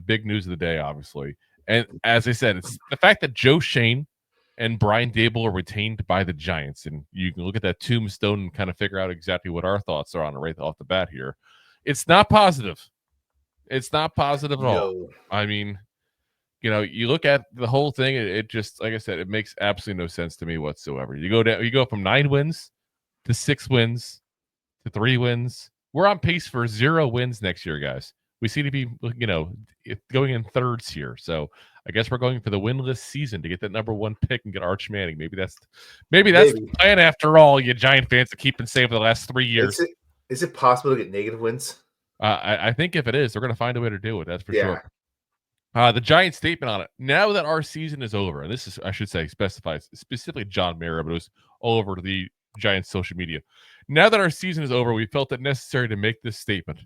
big news of the day, obviously. And as I said, it's the fact that Joe Schoen and Brian Daboll are retained by the Giants. And you can look at that tombstone and kind of figure out exactly what our thoughts are on it right off the bat here. It's not positive. It's not positive at all. I mean, you look at the whole thing, it just, like I said, it makes absolutely no sense to me whatsoever. You go from 9 wins to 6 wins to 3 wins. We're on pace for 0 wins next year, guys. We seem to be, going in thirds here. So I guess we're going for the winless season to get that number 1 pick and get Arch Manning. Maybe that's the plan after all, you Giant fans, to keep and save for the last 3 years. Is it possible to get negative wins? I think if it is, they're going to find a way to do it. That's for sure. The Giants statement on it. Now that our season is over, and this is, I should say, specifies specifically John Mara, but it was all over the Giants' social media. Now that our season is over, we felt it necessary to make this statement.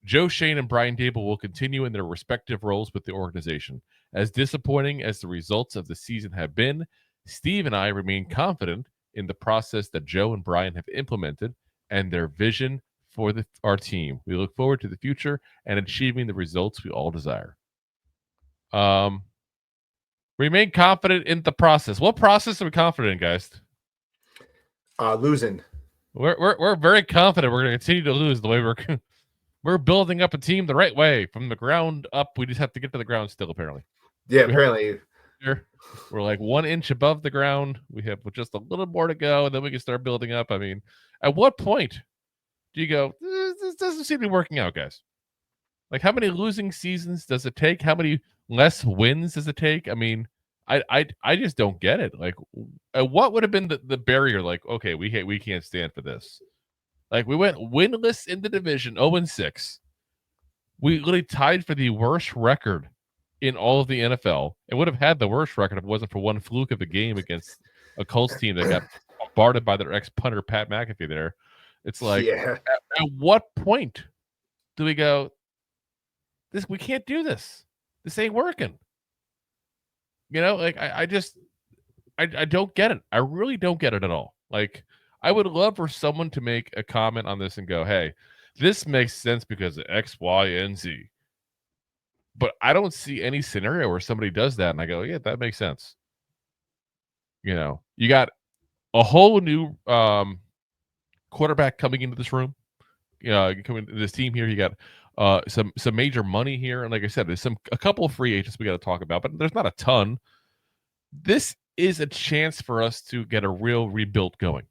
Joe Schoen and Brian Daboll will continue in their respective roles with the organization. As disappointing as the results of the season have been, Steve and I remain confident in the process that Joe and Brian have implemented and their vision for our team. We look forward to the future and achieving the results we all desire. Remain confident in the process. What process are we confident in, guys? Losing. We're very confident we're going to continue to lose the way we're building up a team the right way from the ground up. We just have to get to the ground still, apparently. Yeah, apparently. We're like 1 inch above the ground. We have just a little more to go, and then we can start building up. I mean, at what point do you go, this doesn't seem to be working out, guys? Like, how many losing seasons does it take? How many less wins does it take? I mean, I just don't get it. Like, what would have been the barrier? Like, okay, we can't stand for this. Like, we went winless in the division, 0-6. We literally tied for the worst record in all of the NFL. It would have had the worst record if it wasn't for one fluke of a game against a Colts team that got bombarded by their ex-punter, Pat McAfee there. It's like, at what point do we go, we can't do this. This ain't working. Like, I don't get it. I really don't get it at all. Like, I would love for someone to make a comment on this and go, hey, this makes sense because of X, Y, and Z. But I don't see any scenario where somebody does that and I go, yeah, that makes sense. You got a whole new quarterback coming into this room. Coming into this team here. You got some major money here. And like I said, there's a couple of free agents we got to talk about, but there's not a ton. This is a chance for us to get a real rebuild going.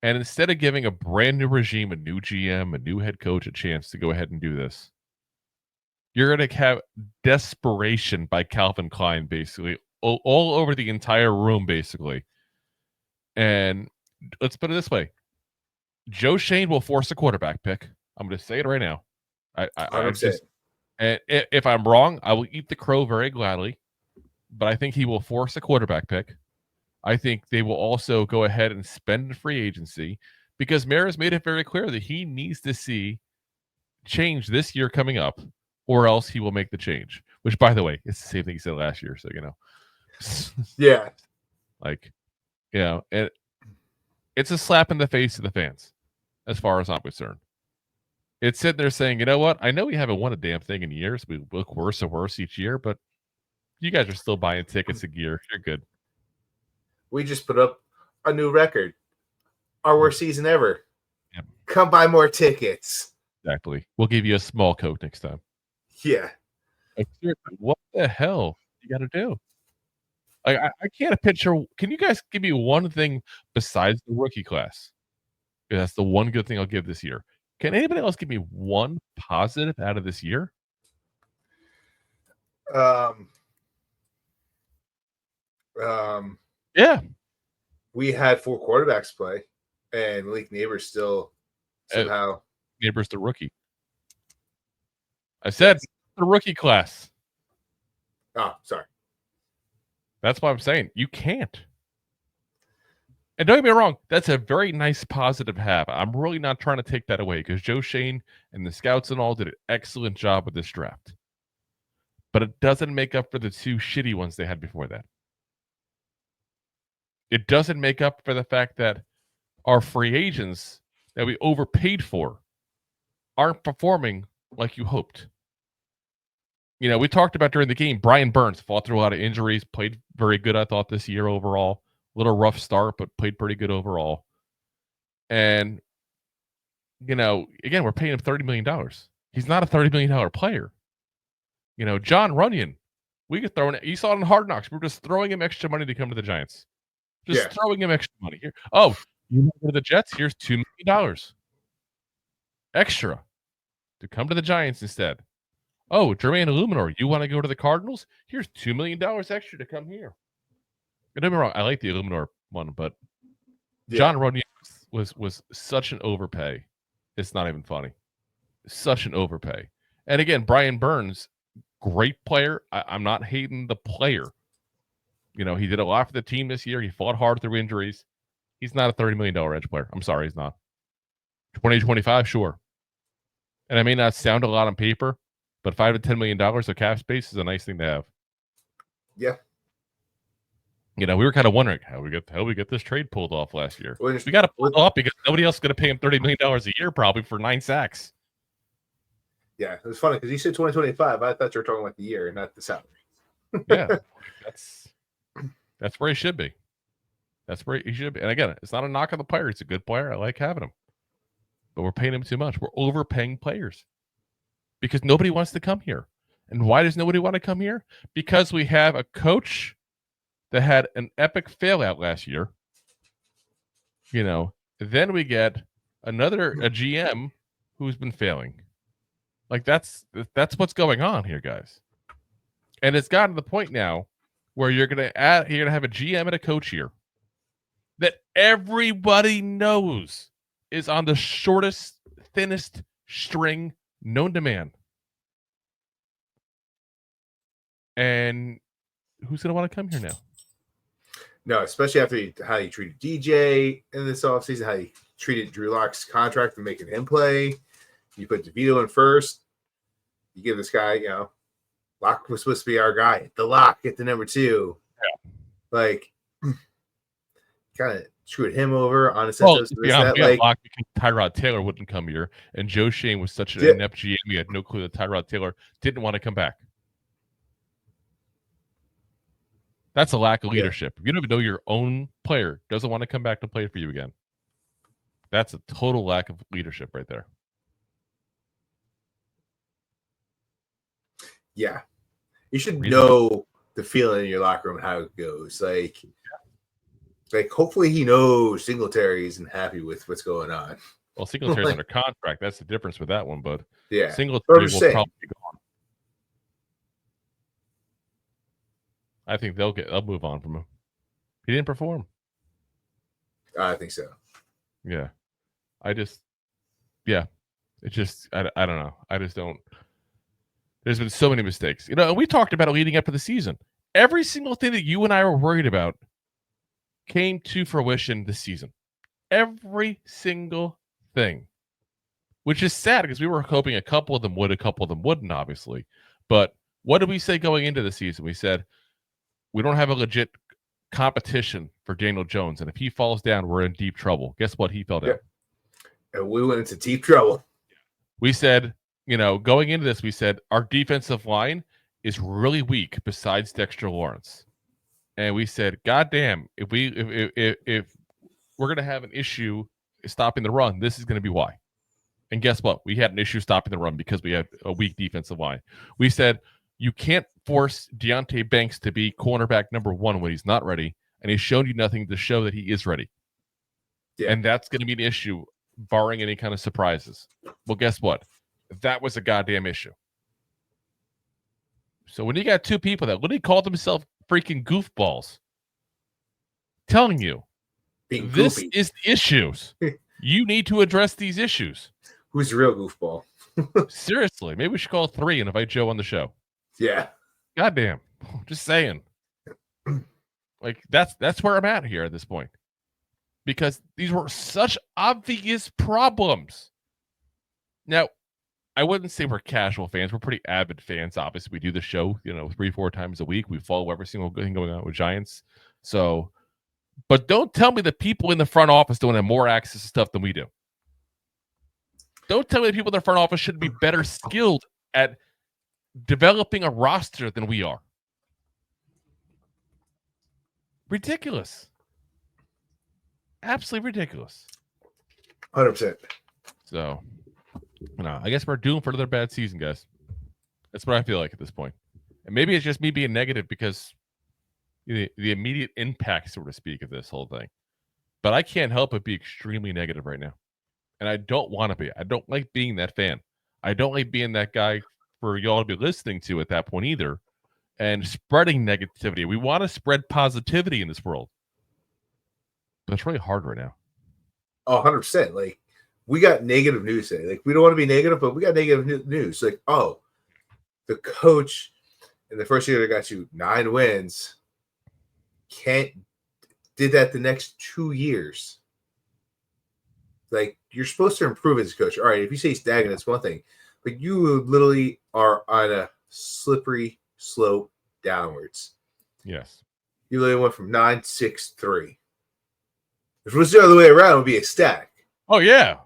And instead of giving a brand new regime, a new GM, a new head coach a chance to go ahead and do this, you're going to have desperation by Calvin Klein, basically, all over the entire room, basically. And let's put it this way. Joe Schoen will force a quarterback pick. I'm going to say it right now. And if I'm wrong, I will eat the crow very gladly. But I think he will force a quarterback pick. I think they will also go ahead and spend free agency because Mara's made it very clear that he needs to see change this year coming up, or else he will make the change. Which, by the way, it's the same thing he said last year. So, Yeah. Like, it's a slap in the face to the fans, as far as I'm concerned. It's sitting there saying, you know what? I know we haven't won a damn thing in years. We look worse and worse each year, but you guys are still buying tickets and gear. You're good. We just put up a new record. Our worst season ever. Yep. Come buy more tickets. Exactly. We'll give you a small Coke next time. Yeah. Like, what the hell you got to do? Like, I can't picture. Can you guys give me one thing besides the rookie class? That's the one good thing I'll give this year. Can anybody else give me one positive out of this year? Yeah. We had 4 quarterbacks play, and Malik Neighbors still somehow. Neighbors the rookie. I said the rookie class. Oh, sorry. That's what I'm saying. You can't. And don't get me wrong, that's a very nice positive have. I'm really not trying to take that away because Joe Schoen and the scouts and all did an excellent job with this draft. But it doesn't make up for the 2 shitty ones they had before that. It doesn't make up for the fact that our free agents that we overpaid for aren't performing like you hoped. We talked about during the game, Brian Burns fought through a lot of injuries, played very good, I thought, this year overall. A little rough start, but played pretty good overall. And, again, we're paying him $30 million. He's not a $30 million player. John Runyan, we could throw in, you saw it in Hard Knocks. We're just throwing him extra money to come to the Giants. Just throwing him extra money here. Oh, you want to go to the Jets? Here's $2 million extra to come to the Giants instead. Oh, Jermaine Illuminor, you want to go to the Cardinals? Here's $2 million extra to come here. Don't get me wrong, I like the Illuminor one, but John Runyan was such an overpay. It's not even funny. Such an overpay. And again, Brian Burns, great player. I'm not hating the player. He did a lot for the team this year. He fought hard through injuries. He's not a $30 million edge player. I'm sorry, he's not. 2025, sure. And I may not sound a lot on paper, but $5 to $10 million of cap space is a nice thing to have. Yeah. We were kind of wondering how we get this trade pulled off last year. We got to pull it off because nobody else is going to pay him $30 million a year probably for 9 sacks. Yeah, it was funny because you said 2025. I thought you were talking about the year, not the salary. Yeah, that's where he should be. That's where he should be. And again, it's not a knock on the player. He's a good player. I like having him. But we're paying him too much. We're overpaying players because nobody wants to come here. And why does nobody want to come here? Because we have a coach that had an epic failout last year. Then we get a GM who's been failing. Like that's what's going on here, guys. And it's gotten to the point now where you're gonna have a GM and a coach here that everybody knows is on the shortest, thinnest string known to man. And who's gonna want to come here now? No, especially after how you treated DJ in this offseason, how you treated Drew Lock's contract and making him play. You put DeVito in first. You give this guy, Lock was supposed to be our guy. The Lock, get the number 2. Yeah. Like, kind of screwed him over on a sense. Lock because Tyrod Taylor wouldn't come here, and Joe Shane was such an inept GM. He had no clue that Tyrod Taylor didn't want to come back. That's a lack of leadership. You don't even know your own player doesn't want to come back to play for you again. That's a total lack of leadership right there. Yeah. You should know the feeling in your locker room, how it goes. Like hopefully he knows Singletary isn't happy with what's going on. Well, Singletary's under contract. That's the difference with that one, but yeah, Singletary will probably be gone. I think they'll move on from him. He didn't perform. I think so. Yeah. It's just, I don't know. I just don't. There's been so many mistakes. And we talked about it leading up to the season. Every single thing that you and I were worried about came to fruition this season. Every single thing. Which is sad because we were hoping a couple of them would, a couple of them wouldn't, obviously. But what did we say going into the season? We said, we don't have a legit competition for Daniel Jones. And if he falls down, we're in deep trouble. Guess what? He fell down. Yeah. And we went into deep trouble. We said, going into this, we said our defensive line is really weak besides Dexter Lawrence. And we said, God damn, if we're going to have an issue stopping the run, this is going to be why. And guess what? We had an issue stopping the run because we had a weak defensive line. We said, you can't force Deonte Banks to be cornerback number 1 when he's not ready. And he's shown you nothing to show that he is ready. Yeah. And that's going to be an issue, barring any kind of surprises. Well, guess what? That was a goddamn issue. So when you got 2 people that literally called themselves freaking goofballs, telling you this is the issues, you need to address these issues. Who's the real goofball? Seriously, maybe we should call 3 and invite Joe on the show. Yeah. Goddamn. Just saying. Like that's where I'm at here at this point. Because these were such obvious problems. Now, I wouldn't say we're casual fans. We're pretty avid fans. Obviously, we do the show, 3-4 times a week. We follow every single thing going on with Giants. So, but don't tell me the people in the front office don't have more access to stuff than we do. Don't tell me the people in the front office should be better skilled at developing a roster than we are. Ridiculous. Absolutely ridiculous. 100%. So, I guess we're doomed for another bad season, guys. That's what I feel like at this point. And maybe it's just me being negative because the immediate impact, so to speak, of this whole thing. But I can't help but be extremely negative right now. And I don't want to be. I don't like being that fan. I don't like being that guy for y'all to be listening to at that point either and spreading negativity. We want to spread positivity in this world. But it's really hard right now. Oh, 100%. Like, we got negative news today. Like, we don't want to be negative, but we got negative news. Like, oh, the coach in the first year that got you 9 wins did that the next 2 years. Like, you're supposed to improve as a coach. All right, if you say stagnant, it's one thing, but you literally are on a slippery slope downwards. Yes. You literally went from 9-6-3. If it was the other way around, it would be ecstatic. Oh, yeah.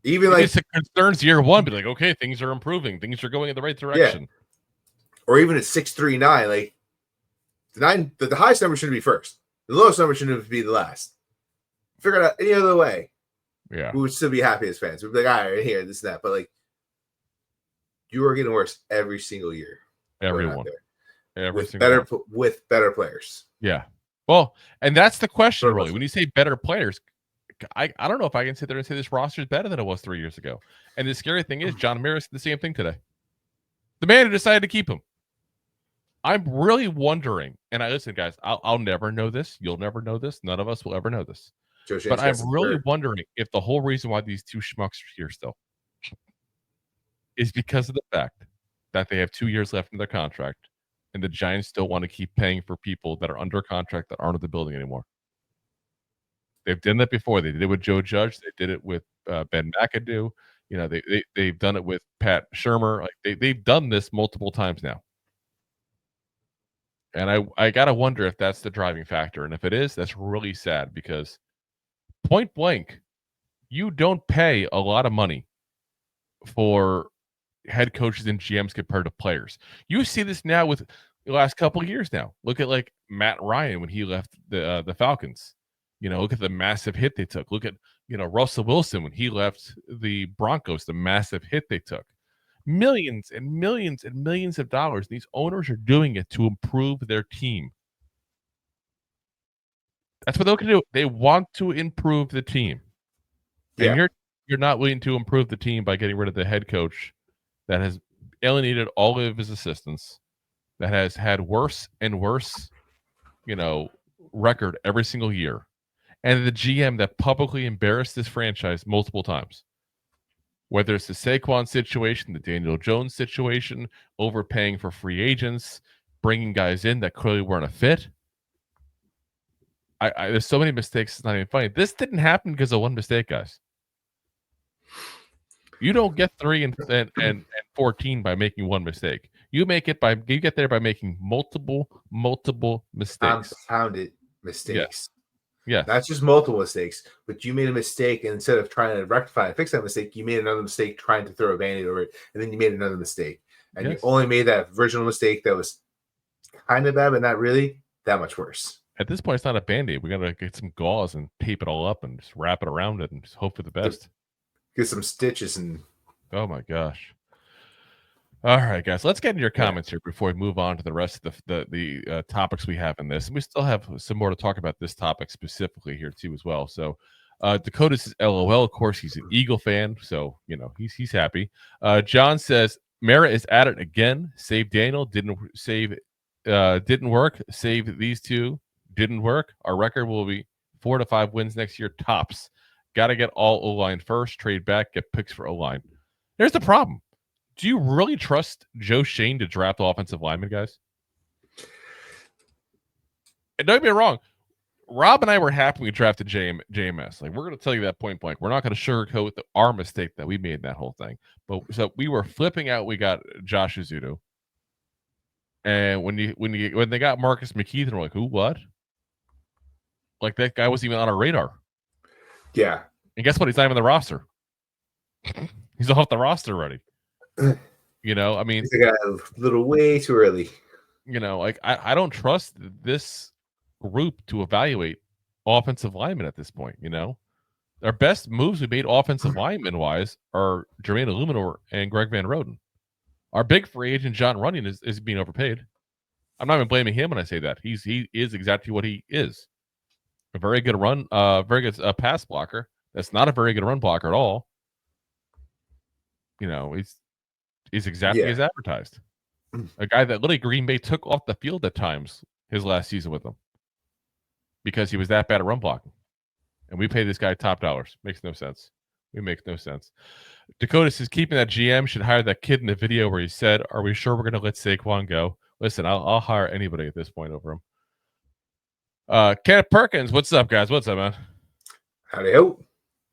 Even like it concerns year one, be like, okay, things are improving. Things are going in the right direction. Yeah. Or even at 6-3-9, like the highest number shouldn't be first. The lowest number shouldn't be the last. Figure it out any other way. Yeah. We would still be happy as fans. We'd be like, all right, here, this and that. But like, you are getting worse every single year. Everyone. With better players. Yeah. Well, and that's the question, really. When you say better players, I don't know if I can sit there and say this roster is better than it was 3 years ago. And the scary thing is, John Maris did the same thing today. The man who decided to keep him. I'm really wondering, and listen, guys, I'll never know this. You'll never know this. None of us will ever know this. But I'm really wondering if the whole reason why these two schmucks are here still is because of the fact that they have 2 years left in their contract, and the Giants still want to keep paying for people that are under contract that aren't at the building anymore. They've done that before. They did it with Joe Judge. They did it with Ben McAdoo. They've done it with Pat Shermer. Like they've done this multiple times now. And I gotta wonder if that's the driving factor. And if it is, that's really sad because point blank, you don't pay a lot of money for head coaches and GMs compared to players. You see this now with the last couple of years now. Look at like Matt Ryan when he left the Falcons. Look at the massive hit they took. Look at, Russell Wilson when he left the Broncos, the massive hit they took. Millions and millions and millions of dollars. These owners are doing it to improve their team. That's what they're going to do. They want to improve the team. And you're not willing to improve the team by getting rid of the head coach that has alienated all of his assistants, that has had worse and worse, record every single year. And the GM that publicly embarrassed this franchise multiple times. Whether it's the Saquon situation, the Daniel Jones situation, overpaying for free agents, bringing guys in that clearly weren't a fit. There's so many mistakes, it's not even funny. This didn't happen because of one mistake, guys. You don't get 3 and 14 by making one mistake. You get there by making multiple mistakes. Compounded mistakes. Yes. Not just multiple mistakes, but you made a mistake, and instead of trying to rectify and fix that mistake, you made another mistake trying to throw a band-aid over it, and then you made another mistake. And you only made that original mistake that was kind of bad, but not really that much worse. At this point, it's not a band-aid. We got to get some gauze and tape it all up and just wrap it around it and just hope for the best. Get some stitches and... Oh, my gosh. All right, guys, let's get into your comments here before we move on to the rest of the topics we have in this. And we still have some more to talk about this topic specifically here, too, as well. So Dakota says, LOL. Of course, he's an Eagle fan, so, he's happy. John says, Mara is at it again. Save Daniel. Didn't work. Save these two. Didn't work. Our record will be 4 to 5 wins next year, tops. Got to get all O-line first, trade back, get picks for O-line. Here's the problem. Do you really trust Joe Schoen to draft offensive linemen, guys? And don't get me wrong. Rob and I were happy we drafted JMS. Like, we're going to tell you that point blank. We're not going to sugarcoat our mistake that we made in that whole thing. But so we were flipping out. We got Josh Azudu. And when they got Marcus McKeithen, we're like, who, what? Like, that guy wasn't even on our radar. Yeah. And guess what? He's not even on the roster. He's off the roster already. You know, I mean, they got a little way too early. you know, like I don't trust this group to evaluate offensive linemen at this point. You know, our best moves we made offensive lineman wise are Jermaine Illuminor and Greg Van Roden. Our big free agent John Runyan is being overpaid. I'm not even blaming him when I say that. He is exactly what he is. A very good very good pass blocker. That's not a very good run blocker at all. You know, he's exactly as advertised. A guy that literally Green Bay took off the field at times his last season with them because he was that bad at run blocking. And we pay this guy top dollars. Makes no sense. It makes no sense. Dakota says keeping that GM should hire that kid in the video where he said, "Are we sure we're going to let Saquon go?" Listen, I'll hire anybody at this point over him. Kenneth Perkins, what's up, guys? What's up, man? Howdy ho.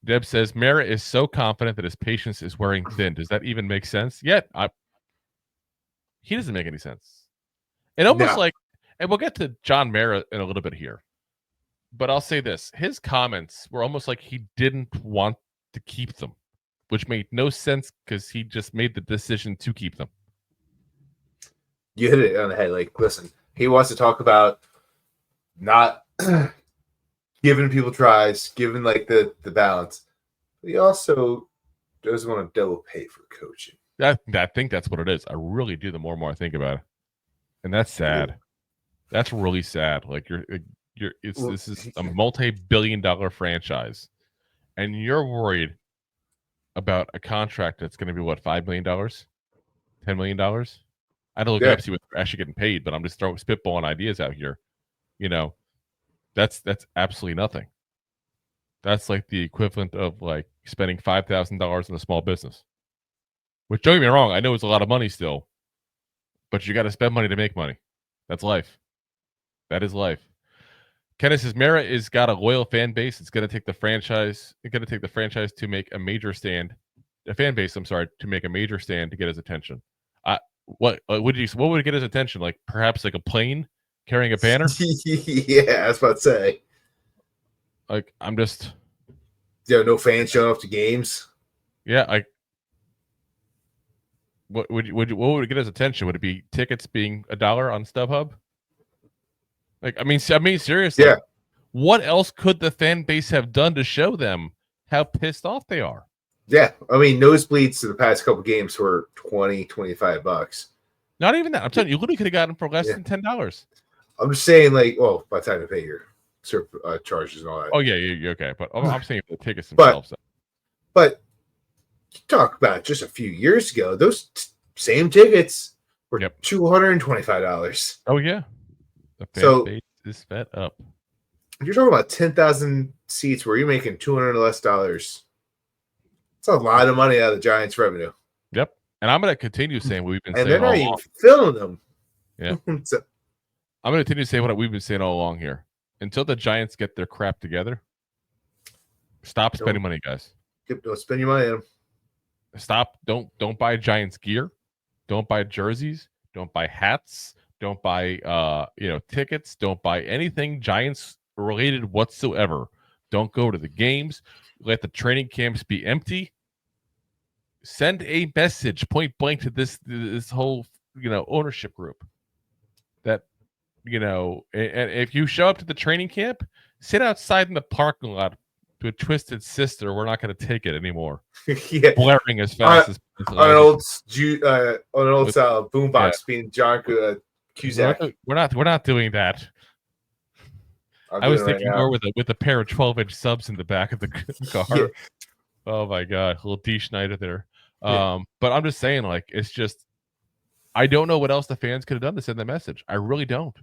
Deb says Merritt is so confident that his patience is wearing thin. Does that even make sense? Yet, he doesn't make any sense. And almost like, and we'll get to John Merritt in a little bit here, but I'll say this: his comments were almost like he didn't want to keep them, which made no sense because he just made the decision to keep them. You hit it on the head. Like, listen, he wants to talk about not giving people tries, giving like the balance. But he also doesn't want to double pay for coaching. I think that's what it is. I really do. The more and more I think about it, and that's sad. Yeah. That's really sad. Like this is a multi-billion-dollar franchise, and you're worried about a contract that's going to be what, $5 million, $10 million. I don't look up to see what they're actually getting paid, but I'm just throwing spitballing ideas out here. You know, that's absolutely nothing. That's like the equivalent of like spending $5,000 in a small business. Which, don't get me wrong, I know it's a lot of money still, but you got to spend money to make money. That's life. That is life. Kenneth says Mara is got a loyal fan base. It's going to take the franchise. It's going to take the franchise to make a major stand. A fan base, I'm sorry, to make a major stand to get his attention. What would get his attention? Like perhaps like a plane carrying a banner? Yeah, I was about to say. Like I'm just. No fans showing up to games. Yeah, like. What would get his attention? Would it be tickets being $1 on StubHub? Like, I mean, seriously. Yeah. What else could the fan base have done to show them how pissed off they are? Yeah, I mean, nosebleeds to the past couple games were $20-$25. Not even that. I'm telling you, literally could have gotten them for less than $10. I'm just saying, like, well, by the time you pay your charges and all that. Oh yeah, you're okay. But I'm saying the tickets themselves. But talk about just a few years ago, those same tickets were $225. Oh yeah, the fan base is fed up. You're talking about 10,000 seats where you're making $200 less. That's a lot of money out of the Giants' revenue. Yep, and I'm going to continue saying what we've been saying. And they're not even filling them. Yeah, so, I'm going to continue to say what we've been saying all along here. Until the Giants get their crap together, stop spending money, guys. Don't spend your money on them. Stop. Don't buy Giants gear. Don't buy jerseys. Don't buy hats. Don't buy tickets. Don't buy anything Giants related whatsoever. Don't go to the games. Let the training camps be empty. Send a message point blank to this whole ownership group that and if you show up to the training camp, sit outside in the parking lot to a Twisted Sister. We're not going to take it anymore. Yeah, blaring as fast as on an old style boombox being John Cusack. We're not doing that. I was thinking more with a pair of 12-inch subs in the back of the car. Yeah. Oh my god, a little D Schneider there. But I'm just saying, like, it's just I don't know what else the fans could have done to send that message. I really don't.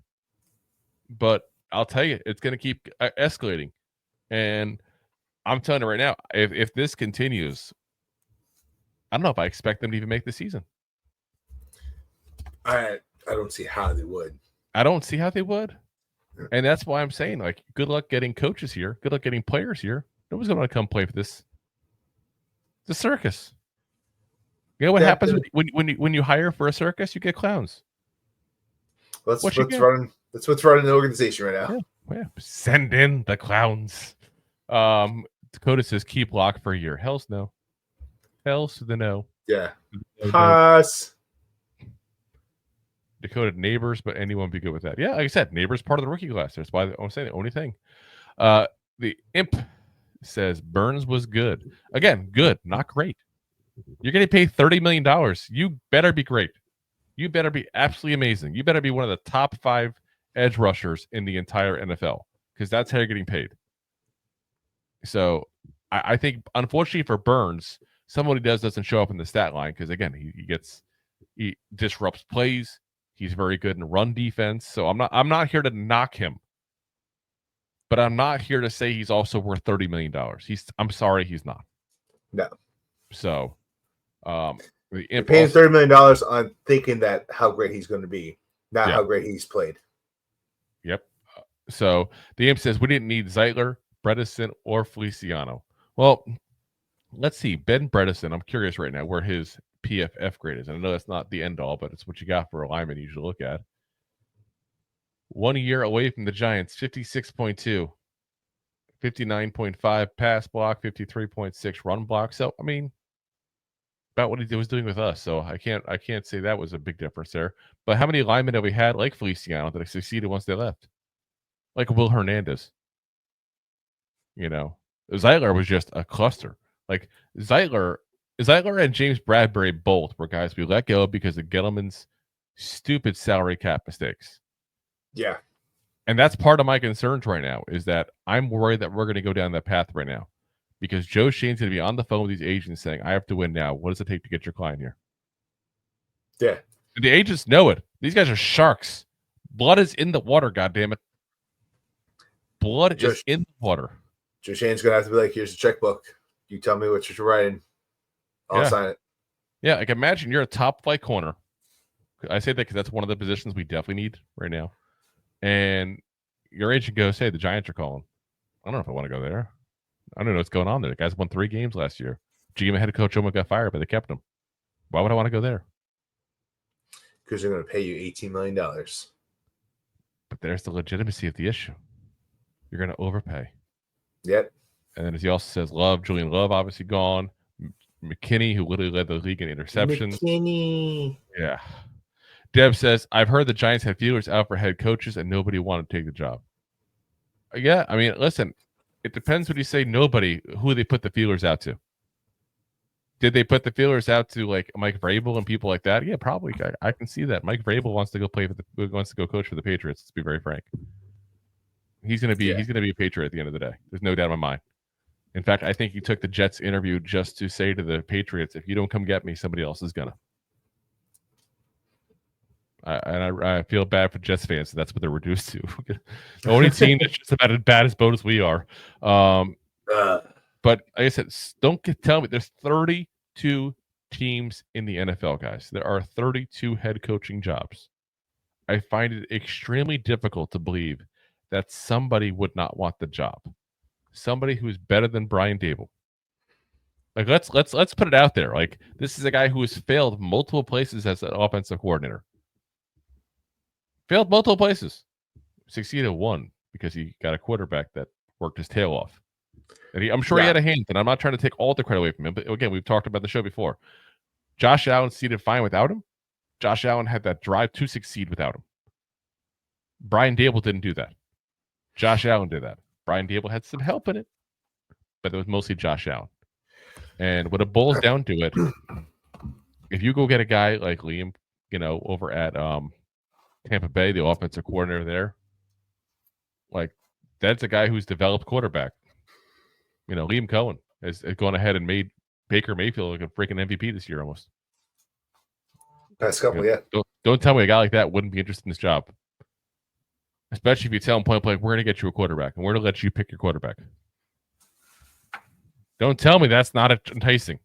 But I'll tell you, it's going to keep escalating. And I'm telling you right now, if this continues, I don't know if I expect them to even make the season. I don't see how they would. I don't see how they would. And that's why I'm saying, like, good luck getting coaches here. Good luck getting players here. Nobody's going to want to come play for this. It's a circus. You know what happens when you hire for a circus? You get clowns. That's what's running the organization right now. Yeah. Send in the clowns. Dakota says keep lock for a year. Hell's no. Hell's to the no. Yeah. Haas. Dakota Neighbors, but anyone would be good with that. Yeah, like I said, Neighbors part of the rookie class. That's why I'm saying the only thing. The Imp says Burns was good. Again, good, not great. You're getting paid $30 million. You better be great. You better be absolutely amazing. You better be one of the top 5 edge rushers in the entire NFL, because that's how you're getting paid. So I think, unfortunately for Burns, someone he doesn't show up in the stat line, because again, he disrupts plays. He's very good in run defense. So I'm not here to knock him, but I'm not here to say he's also worth $30 million. I'm sorry, he's not. No. So you're paying $30 million on thinking that how great he's going to be, not how great he's played. Yep. So the Imp says we didn't need Zeitler, Bredesen, or Feliciano. Well, let's see. Ben Bredesen, I'm curious right now where his PFF grade is. And I know that's not the end all, but it's what you got for a lineman you usually look at. 1 year away from the Giants, 56.2, 59.5 pass block, 53.6 run block. So, I mean, about what he was doing with us. So I can't say that was a big difference there. But how many linemen have we had like Feliciano that succeeded once they left? Like Will Hernandez. You know, Zeitler was just a cluster. Like Zeitler and James Bradbury both were guys we let go because of Gettleman's stupid salary cap mistakes. Yeah. And that's part of my concerns right now, is that I'm worried that we're going to go down that path right now, because Joe Shane's going to be on the phone with these agents saying, I have to win now. What does it take to get your client here? Yeah. And the agents know it. These guys are sharks. Blood is in the water, goddammit. Blood is in the water. Joe Shane's going to have to be like, here's a checkbook. You tell me what you're writing. I'll sign it. Yeah, like imagine you're a top flight corner. I say that because that's one of the positions we definitely need right now. And your agent goes, hey, the Giants are calling. I don't know if I want to go there. I don't know what's going on there. The guys won 3 games last year. GM head coach almost got fired, but they kept him. Why would I want to go there? Because they're going to pay you $18 million. But there's the legitimacy of the issue. You're going to overpay. Yep. And then as he also says, Julian Love obviously gone. McKinney, who literally led the league in interceptions. McKinney. Yeah. Deb says, I've heard the Giants had feelers out for head coaches and nobody wanted to take the job. Yeah, I mean, listen, it depends when you say nobody, who they put the feelers out to. Did they put the feelers out to like Mike Vrabel and people like that? Yeah, probably. I can see that. Mike Vrabel wants to go coach for the Patriots, to be very frank. He's gonna be a Patriot at the end of the day. There's no doubt in my mind. In fact, I think he took the Jets interview just to say to the Patriots, if you don't come get me, somebody else is gonna. I feel bad for Jets fans. That's what they're reduced to. The only team that's just about as bad as boat as we are. But like I said, tell me there's 32 teams in the NFL, guys. There are 32 head coaching jobs. I find it extremely difficult to believe that somebody would not want the job. Somebody who's better than Brian Daboll. Like let's put it out there. Like this is a guy who has failed multiple places as an offensive coordinator. Failed multiple places. Succeeded one because he got a quarterback that worked his tail off. And I'm sure he had a hand, and I'm not trying to take all the credit away from him. But again, we've talked about the show before. Josh Allen succeeded fine without him. Josh Allen had that drive to succeed without him. Brian Daboll didn't do that. Josh Allen did that. Brian Daboll had some help in it, but it was mostly Josh Allen. And when it boils down to it, if you go get a guy like Liam, over at Tampa Bay, the offensive coordinator there, like that's a guy who's developed quarterback. Liam Cohen has gone ahead and made Baker Mayfield like a freaking MVP this year almost. Past couple, yeah. Don't tell me a guy like that wouldn't be interested in this job. Especially if you tell him point blank, we're going to get you a quarterback, and we're going to let you pick your quarterback. Don't tell me that's not enticing.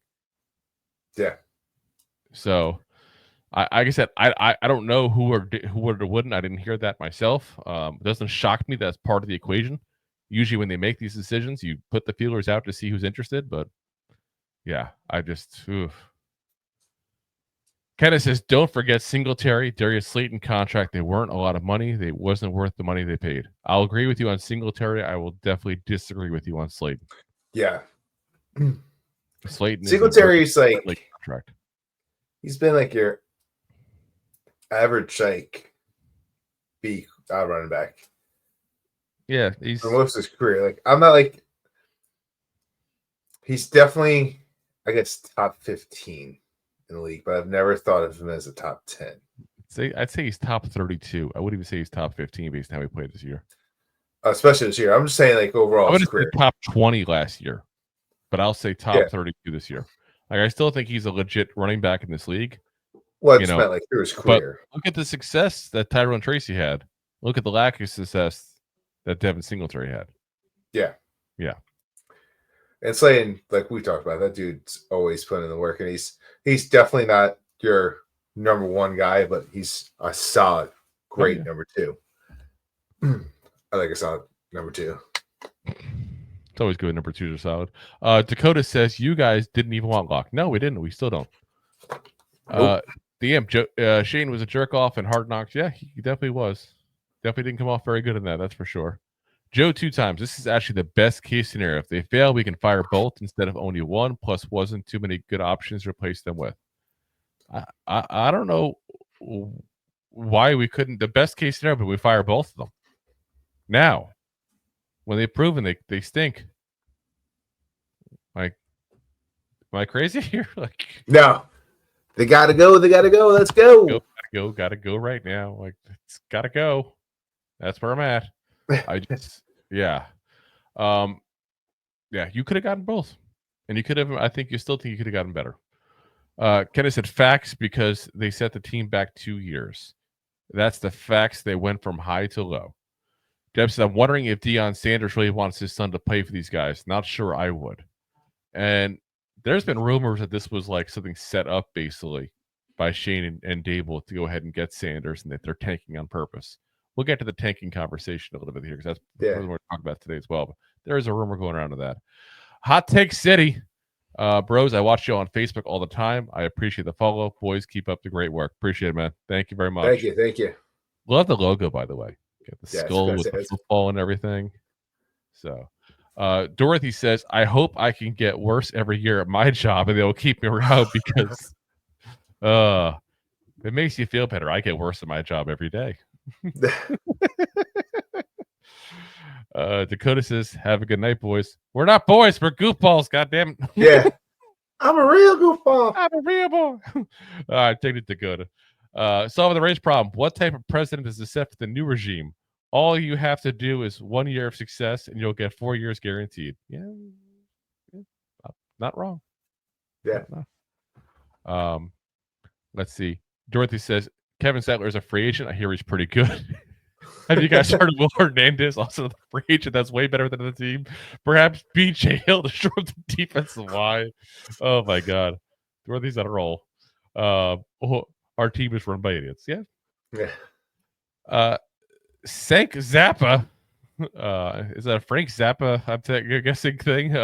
Yeah. So, like I said, I don't know who would or wouldn't. I didn't hear that myself. It doesn't shock me that's part of the equation. Usually when they make these decisions, you put the feelers out to see who's interested. But, yeah, Kenneth says, don't forget Singletary, Darius Slayton contract. They weren't a lot of money. They wasn't worth the money they paid. I'll agree with you on Singletary. I will definitely disagree with you on Slayton. Yeah. Slayton Singletary's contract. He's been like your average like B running back. Yeah, he's for most of his career. Like I'm not like he's definitely I guess top 15 in the league, but I've never thought of him as a top 10. I'd say he's top 32. I wouldn't even say he's top 15 based on how he played this year. Especially this year. I'm just saying like overall I would his have said career. top 20 last year, but I'll say top 32 this year. Like I still think he's a legit running back in this league. Well, I just meant like through his career. But look at the success that Tyrone Tracy had. Look at the lack of success that Devin Singletary had. Yeah. Yeah. And Slayton, like we talked about, that dude's always putting in the work, and he's definitely not your number one guy, but he's a solid, great number two. I like a solid number two. It's always good. Number twos are solid. Dakota says you guys didn't even want Locke. No, we didn't. We still don't. Nope. Shane was a jerk off in Hard Knocks. Yeah, he definitely was. Definitely didn't come off very good in that. That's for sure. Joe 2 times. This is actually the best case scenario. If they fail, we can fire both instead of only one. Plus, wasn't too many good options to replace them with. I don't know why we couldn't. The best case scenario, but we fire both of them. Now, when they've proven they stink. Like, am I crazy here? Like, no, they gotta go. They gotta go. Let's go. Gotta go right now. Like, it's gotta go. That's where I'm at. Yeah. Yeah, you could have gotten both. And you could have, I think you still think you could have gotten better. Kenneth said facts because they set the team back 2 years. That's the facts. They went from high to low. Deb said, I'm wondering if Deion Sanders really wants his son to play for these guys. Not sure I would. And there's been rumors that this was like something set up basically by Shane and Daboll to go ahead and get Sanders and that they're tanking on purpose. We'll get to the tanking conversation a little bit here because that's what we're talking about today as well. But there is a rumor going around of that. Hot Take City. Bros, I watch you on Facebook all the time. I appreciate the follow. Boys, keep up the great work. Appreciate it, man. Thank you very much. Thank you. Love the logo, by the way. Got the skull with the football and everything. So, Dorothy says, I hope I can get worse every year at my job and they'll keep me around because it makes you feel better. I get worse at my job every day. Dakota says, have a good night, boys. We're not boys, we're goofballs, goddamn. Yeah. I'm a real goofball. I'm a real boy. All right, take it, Dakota. Solving the race problem. What type of president is set for the new regime? All you have to do is 1 year of success and you'll get 4 years guaranteed. Yeah. Not wrong. Yeah. Let's see. Dorothy says, Kevin Sattler is a free agent. I hear he's pretty good. Have you guys heard of Will Hernandez? Also the free agent that's way better than the team. Perhaps BJ Hill to shore up the defensive line. Oh my God. Dorothy's on a roll. Our team is run by idiots. Yeah. Yeah. Sank Zappa. Is that a Frank Zappa, I'm guessing thing?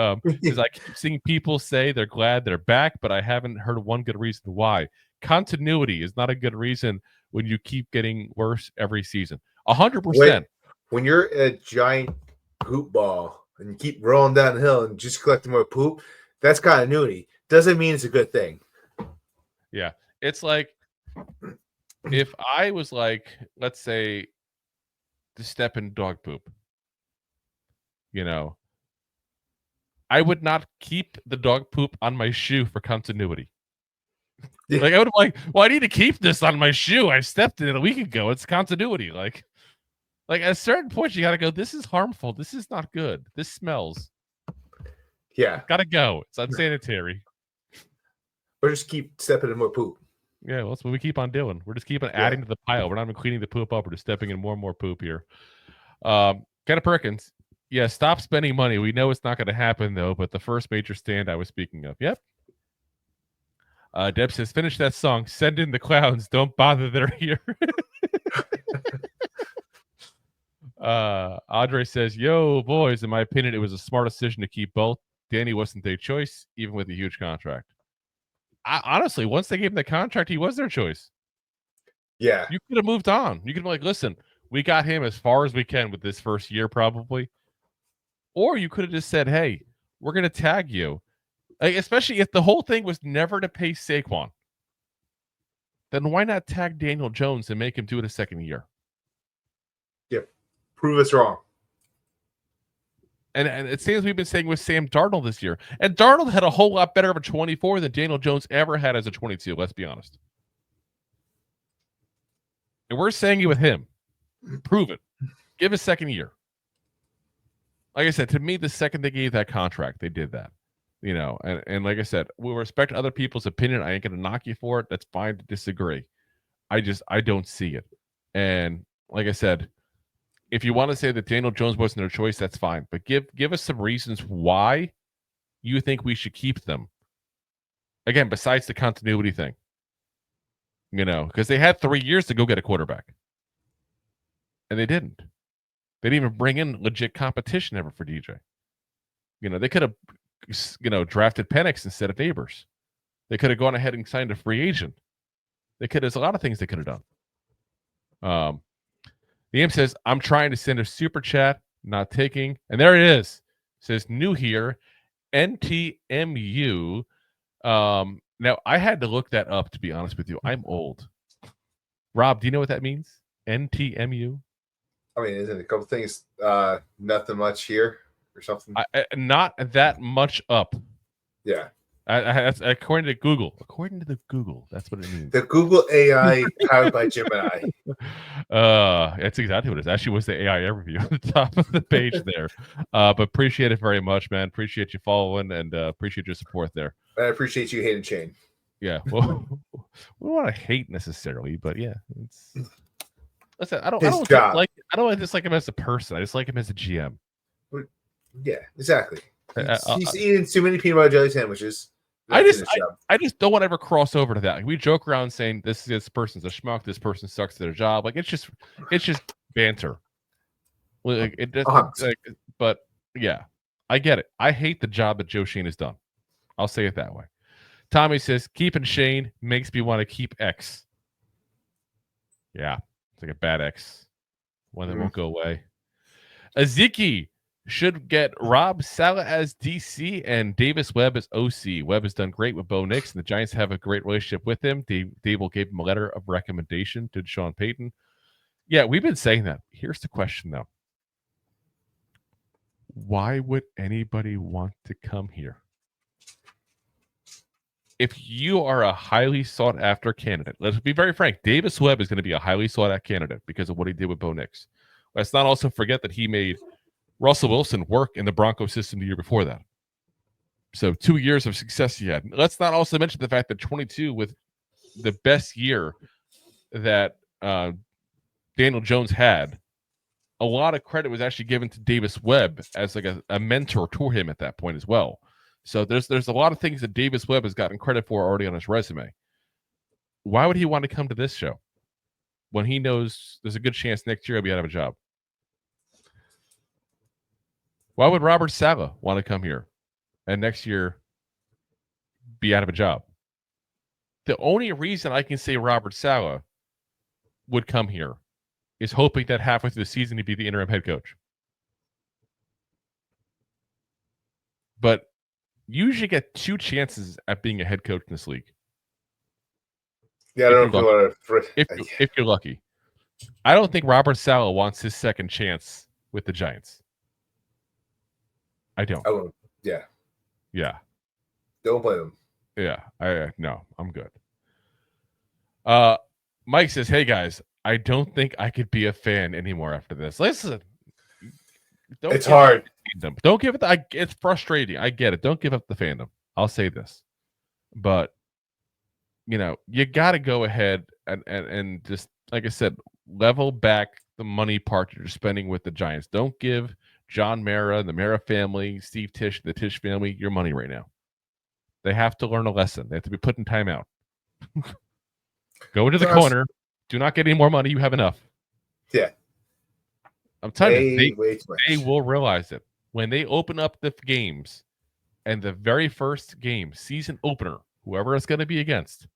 Is I keep seeing people say they're glad they're back, but I haven't heard one good reason why. Continuity is not a good reason when you keep getting worse every season. 100%. When you're a giant poop ball and you keep rolling down the hill and just collecting more poop, that's continuity. Doesn't mean it's a good thing. Yeah. It's like if I was like, let's say, to step in dog poop, I would not keep the dog poop on my shoe for continuity. Yeah. Like I would have like, well, I need to keep this on my shoe. I stepped in it a week ago. It's continuity. Like at a certain point, you got to go, this is harmful. This is not good. This smells. Yeah. Got to go. It's unsanitary. Or just keep stepping in more poop. Yeah, well, that's what we keep on doing. We're just keeping adding to the pile. We're not even cleaning the poop up. We're just stepping in more and more poop here. Kenneth Perkins. Yeah, stop spending money. We know it's not going to happen, though, but the first major stand I was speaking of. Yep. Deb says, finish that song. Send in the clowns. Don't bother. They're here. Andre says, yo, boys, in my opinion, it was a smart decision to keep both. Danny wasn't their choice, even with a huge contract. Honestly, once they gave him the contract, he was their choice. Yeah. You could have moved on. You could be like, listen, we got him as far as we can with this first year, probably. Or you could have just said, hey, we're going to tag you. Like, especially if the whole thing was never to pay Saquon. then why not tag Daniel Jones and make him do it a second year? Yep. Prove us wrong. And it seems we've been saying with Sam Darnold this year. And Darnold had a whole lot better of a 24 than Daniel Jones ever had as a 22, let's be honest. And we're saying it with him. Prove it. Give a second year. Like I said, to me, the second they gave that contract, they did that. And like I said, we'll respect other people's opinion. I ain't going to knock you for it. That's fine to disagree. I don't see it. And like I said, if you want to say that Daniel Jones wasn't their choice, that's fine. But give us some reasons why you think we should keep them. Again, besides the continuity thing. Because they had 3 years to go get a quarterback. And they didn't. They didn't even bring in legit competition ever for DJ. They could have, drafted Penix instead of Neighbors. They could have gone ahead and signed a free agent. There's a lot of things they could have done. The M says, I'm trying to send a super chat, not taking. And there it is. It says, new here, NTMU. Now, I had to look that up, to be honest with you. I'm old. Rob, do you know what that means? NTMU? I mean, isn't it a couple things? Nothing much here or something? Not that much up. Yeah. That's according to Google. According to the Google, that's what it means. The Google AI powered by Gemini. That's exactly what it is. Actually, was the AI overview at the top of the page there. But appreciate it very much, man. Appreciate you following and appreciate your support there. I appreciate you hating Shane. Yeah, well, we don't want to hate necessarily, but yeah, listen. I don't just like him as a person. I just like him as a GM. Yeah, exactly. He's eating too many peanut butter jelly sandwiches. I just don't want to ever cross over to that. Like, we joke around saying this person's a schmuck, this person sucks at their job. Like, it's just banter. Like, but yeah, I get it. I hate the job that Joe Shane has done. I'll say it that way. Tommy says, keeping Shane makes me want to keep X. Yeah, it's like a bad X. One that won't go away. Aziki should get Rob Saleh as DC and Davis Webb as OC. Webb has done great with Bo Nix, and the Giants have a great relationship with him. Daboll gave him a letter of recommendation to Sean Payton. Yeah, we've been saying that. Here's the question, though. Why would anybody want to come here? If you are a highly sought-after candidate, let's be very frank, Davis Webb is going to be a highly sought-after candidate because of what he did with Bo Nix. Let's not also forget that he made Russell Wilson work in the Broncos system the year before that. So 2 years of success he had. Let's not also mention the fact that 22 with the best year that Daniel Jones had, a lot of credit was actually given to Davis Webb as like a mentor to him at that point as well. So there's a lot of things that Davis Webb has gotten credit for already on his resume. Why would he want to come to this show when he knows there's a good chance next year he'll be out of a job? Why would Robert Saleh want to come here and next year be out of a job? The only reason I can say Robert Saleh would come here is hoping that halfway through the season he'd be the interim head coach. But you usually get 2 chances at being a head coach in this league. Yeah, I don't know if you're lucky. I don't think Robert Saleh wants his second chance with the Giants. I don't. I won't. Yeah. Yeah. Don't play them. Yeah. No, I'm good. Mike says, hey guys, I don't think I could be a fan anymore after this. Listen. It's hard. Don't give it it's frustrating. I get it. Don't give up the fandom. I'll say this. But you got to go ahead and just, like I said, level back the money part you're spending with the Giants. Don't give John Mara and the Mara family, Steve Tisch, the Tisch family, your money right now. They have to learn a lesson. They have to be put in timeout. Go into the corner. Do not get any more money. You have enough. Yeah. I'm telling you, they will realize it. When they open up the games and the very first game, season opener, whoever it's going to be against,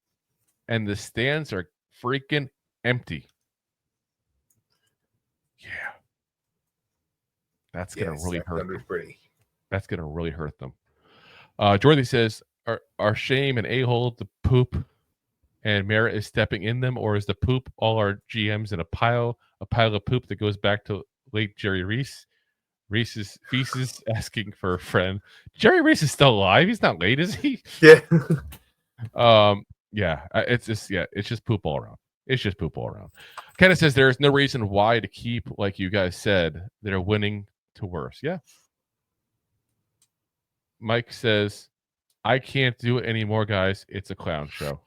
and the stands are freaking empty. Yeah. That's going to really hurt them. That's going to really hurt them. Dorothy says, are shame and a-hole the poop and Mara is stepping in them, or is the poop all our GMs in a pile of poop that goes back to late Jerry Reese? Reese's feces asking for a friend. Jerry Reese is still alive. He's not late, is he? Yeah. It's just poop all around. It's just poop all around. Kenneth says there is no reason why to keep, like you guys said, they're winning to worse. Yeah. Mike says, I can't do it anymore, guys. It's a clown show.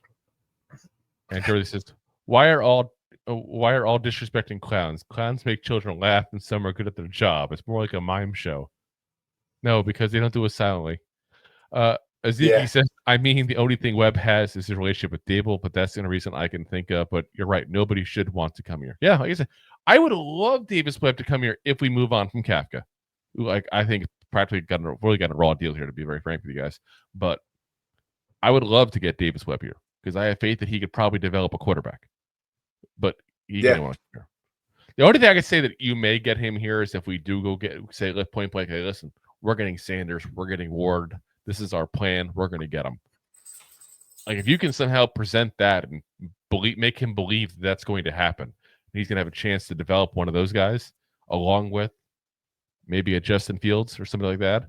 And Dorothy says, why are all disrespecting clowns? Clowns make children laugh and some are good at their job. It's more like a mime show. No, because they don't do it silently. Aziki says, I mean, the only thing Webb has is his relationship with Daboll, but that's the only reason I can think of. But you're right. Nobody should want to come here. Yeah, like I said, I would love Davis Webb to come here if we move on from Kafka. Like, I think practically got a raw deal here, to be very frank with you guys. But I would love to get Davis Webb here because I have faith that he could probably develop a quarterback. But he didn't want to come here. The only thing I could say that you may get him here is if we do go say point blank, hey, listen, we're getting Sanders, we're getting Ward. This is our plan. We're going to get him. Like, if you can somehow present that and make him believe that's going to happen, he's going to have a chance to develop one of those guys along with maybe a Justin Fields or something like that.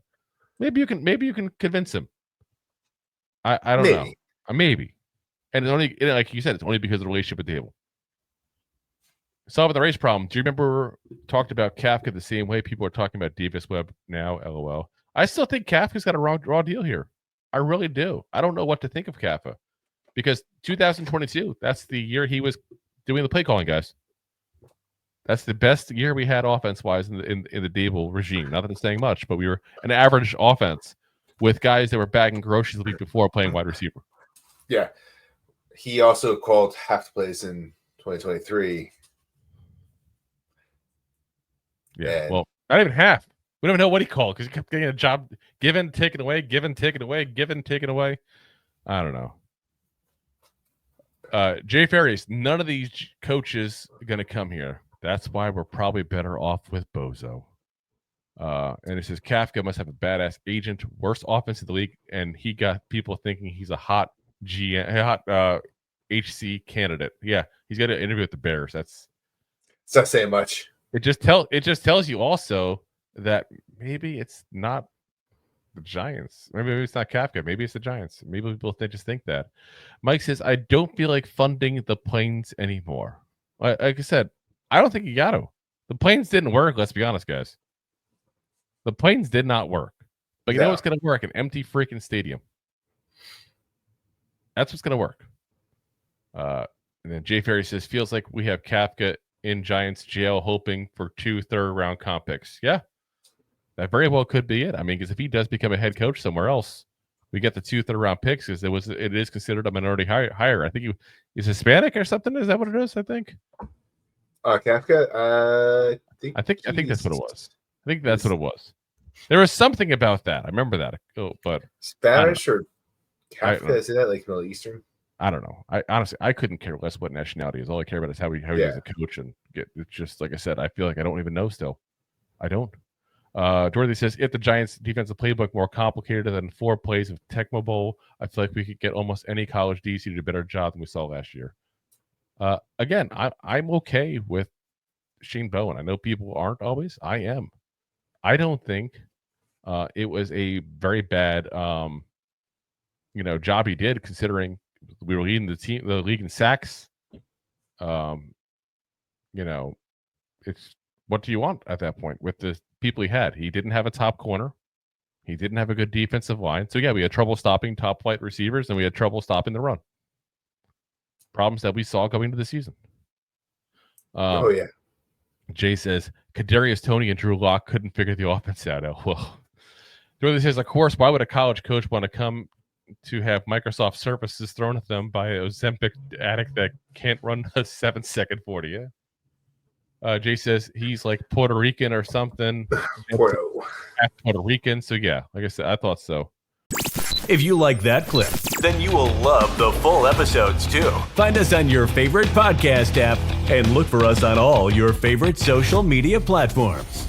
Maybe you can convince him. I don't know. Maybe. And it's only, like you said, it's only because of the relationship with Daboll. Solving the race problem. Do you remember talked about Kafka the same way people are talking about Davis Webb now? LOL. I still think Kafka's got a raw deal here. I really do. I don't know what to think of Kafka because 2022, that's the year he was doing the play calling, guys. That's the best year we had offense-wise in the Daboll regime. Not that it's saying much, but we were an average offense with guys that were bagging groceries the week before playing wide receiver. Yeah. He also called half the plays in 2023. Yeah, well, not even half. We don't even know what he called because he kept getting a job given, taken away, given, taken away, given, taken away. I don't know. Jay Ferries, none of these coaches are going to come here. That's why we're probably better off with Bozo. And it says Kafka must have a badass agent, worst offense in the league, and he got people thinking he's a hot HC candidate. Yeah, he's got an interview with the Bears. It's not saying much. It just tells you also that maybe it's not the Giants. Maybe it's not Kafka. Maybe it's the Giants. Maybe people just think that. Mike says, I don't feel like funding the planes anymore. Like I said, I don't think you got to. The planes didn't work. Let's be honest, guys. The planes did not work. But you know what's going to work? An empty freaking stadium. That's what's going to work. And then Jay Ferry says, feels like we have Kafka in Giants jail hoping for 2 third-round comp picks. Yeah, that very well could be it. I mean, because if he does become a head coach somewhere else, we get the 2 third-round picks because it is considered a minority hire. I think he's Hispanic or something. Is that what it is? I think. Kafka. I think that's what it was. I think that's what it was. There was something about that. I remember that. But Spanish or Kafka? Is that like Middle Eastern? I don't know. I honestly, I couldn't care less what nationality is. All I care about is how he is a coach and get. It's just like I said. I feel like I don't even know still. I don't. Dorothy says, if the Giants' defensive playbook more complicated than 4 plays of Tecmo Bowl, I feel like we could get almost any college DC to do a better job than we saw last year. Again, I'm okay with Shane Bowen. I know people aren't always. I am. I don't think it was a very bad job he did, considering we were leading the league in sacks. It's what do you want at that point with the people he had? He didn't have a top corner. He didn't have a good defensive line. So yeah, we had trouble stopping top flight receivers, and we had trouble stopping the run. Problems that we saw going into the season. Jay says Kadarius Toney and Drew Lock couldn't figure the offense out. Well, Dorothy says, of course, why would a college coach want to come to have Microsoft services thrown at them by a Ozempic addict that can't run a 7-second 40? Yeah. Jay says he's like Puerto Rican or something. Puerto Rican. So yeah, like I said, I thought so. If you like that clip, then you will love the full episodes too. Find us on your favorite podcast app and look for us on all your favorite social media platforms.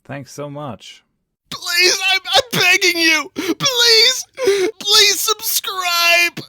Thanks so much. Please, I'm begging you. Please subscribe.